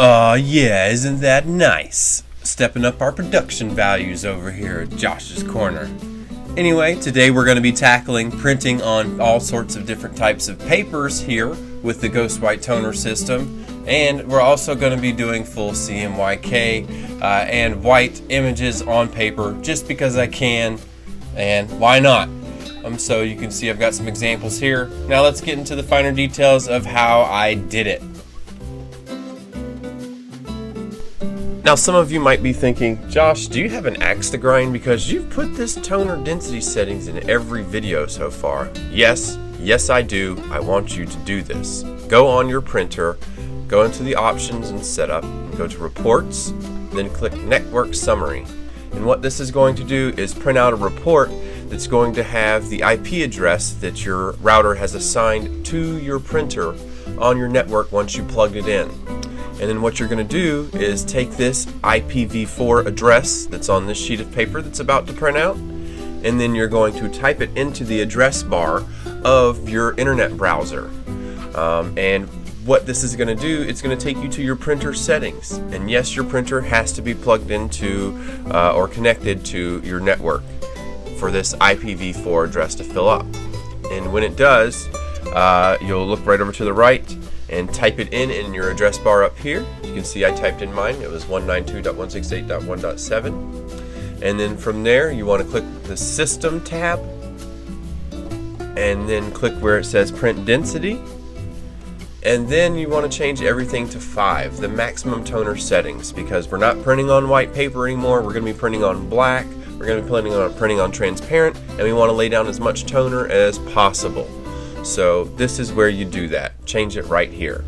Yeah, isn't that nice? Stepping up our production values over here at Josh's Corner. Anyway, today we're going to be tackling printing on all sorts of different types of papers here with the Ghost White toner system. And we're also going to be doing full CMYK and white images on paper just because I can, and why not? So you can see I've got some examples here. Now let's get into the finer details of how I did it. Now some of you might be thinking, Josh, do you have an axe to grind? Because you've put this toner density settings in every video so far. Yes I do. I want you to do this. Go on your printer, go into the options and setup, go to reports, then click network summary. And what this is going to do is print out a report that's going to have the IP address that your router has assigned to your printer on your network once you plugged it in. And then what you're going to do is take this IPv4 address that's on this sheet of paper that's about to print out, and then you're going to type it into the address bar of your internet browser. And what this is going to do, it's going to take you to your printer settings. And yes, your printer has to be plugged into or connected to your network for this IPv4 address to fill up. And when it does, you'll look right over to the right and type it in your address bar up here. You can see I typed in mine. It was 192.168.1.7. And then from there, you want to click the System tab, and then click where it says Print Density. And then you want to change everything to 5, the maximum toner settings, because we're not printing on white paper anymore. We're going to be printing on black. We're going to be printing on transparent, and we want to lay down as much toner as possible. So this is where you do that. Change it right here.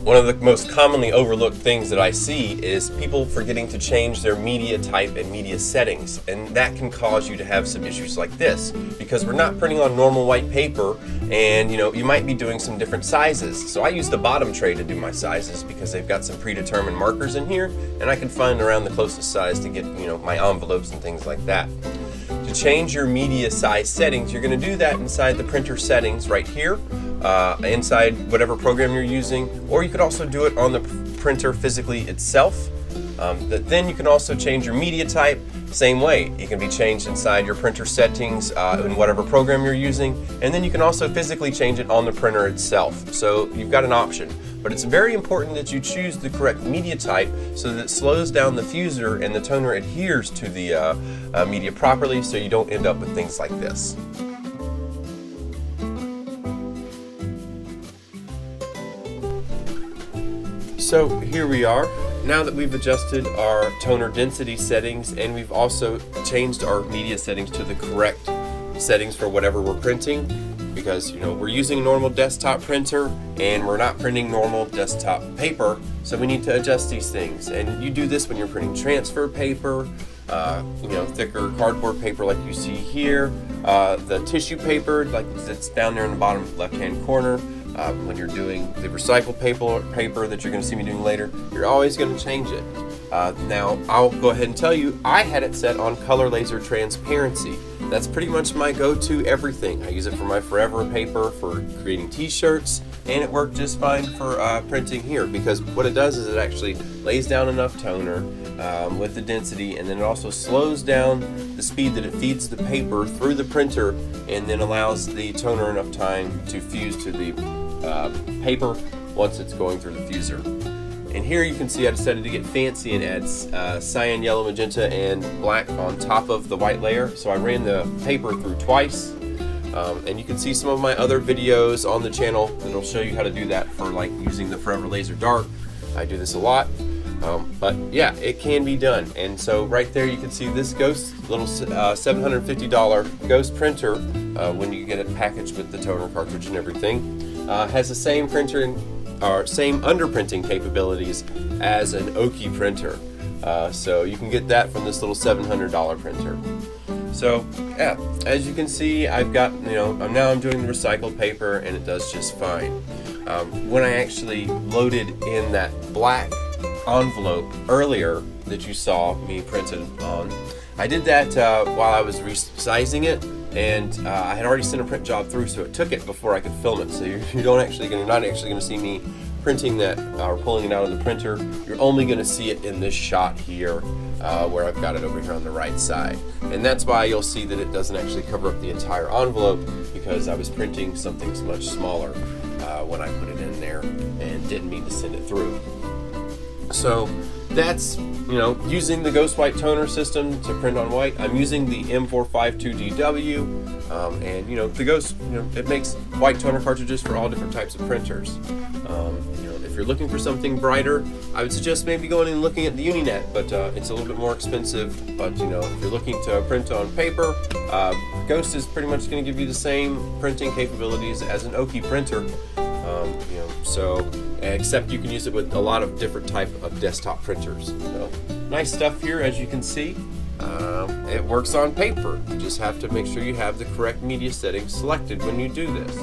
One of the most commonly overlooked things that I see is people forgetting to change their media type and media settings, and that can cause you to have some issues like this because we're not printing on normal white paper, and you might be doing some different sizes. So I use the bottom tray to do my sizes because they've got some predetermined markers in here, and I can find around the closest size to get my envelopes and things like that. To change your media size settings, you're going to do that inside the printer settings right here, inside whatever program you're using, or you could also do it on the printer physically itself. Then you can also change your media type, same way. It can be changed inside your printer settings in whatever program you're using, and then you can also physically change it on the printer itself. So you've got an option. But it's very important that you choose the correct media type so that it slows down the fuser and the toner adheres to the media properly, so you don't end up with things like this. So here we are. Now that we've adjusted our toner density settings and we've also changed our media settings to the correct settings for whatever we're printing, because we're using a normal desktop printer and we're not printing normal desktop paper, so we need to adjust these things. And you do this when you're printing transfer paper, thicker cardboard paper like you see here, the tissue paper like that's down there in the bottom left hand corner. When you're doing the recycled paper that you're going to see me doing later, you're always going to change it. Now I'll go ahead and tell you, I had it set on color laser transparency. That's pretty much my go-to everything. I use it for my forever paper, for creating t-shirts, and it worked just fine for printing here, because what it does is it actually lays down enough toner with the density, and then it also slows down the speed that it feeds the paper through the printer, and then allows the toner enough time to fuse to the paper once it's going through the fuser. And here you can see I decided to get fancy and add cyan, yellow, magenta, and black on top of the white layer. So I ran the paper through twice. And you can see some of my other videos on the channel that'll show you how to do that for using the Forever Laser Dark. I do this a lot. But yeah, it can be done. And so right there you can see this Ghost little $750 Ghost printer, when you get it packaged with the toner cartridge and everything, has the same printer or same underprinting capabilities as an Oki printer. So you can get that from this little $700 printer. So yeah, as you can see, I've got, now I'm doing the recycled paper and it does just fine. When I actually loaded in that black envelope earlier that you saw me printed on, I did that while I was resizing it, and I had already sent a print job through, so it took it before I could film it. So you're not actually going to see me printing that or pulling it out of the printer. You're only going to see it in this shot here, where I've got it over here on the right side, and that's why you'll see that it doesn't actually cover up the entire envelope, because I was printing something much smaller when I put it in there and didn't mean to send it through. So that's, using the Ghost White toner system to print on white. I'm using the M452DW, and the Ghost, it makes white toner cartridges for all different types of printers. If you're looking for something brighter, I would suggest maybe going and looking at the Uninet, but it's a little bit more expensive. But if you're looking to print on paper, Ghost is pretty much going to give you the same printing capabilities as an Oki printer. Except you can use it with a lot of different type of desktop printers. So, nice stuff here, as you can see. It works on paper. You just have to make sure you have the correct media settings selected when you do this.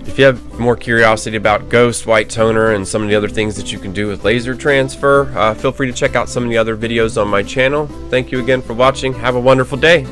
If you have more curiosity about Ghost White Toner and some of the other things that you can do with laser transfer, feel free to check out some of the other videos on my channel. Thank you again for watching. Have a wonderful day.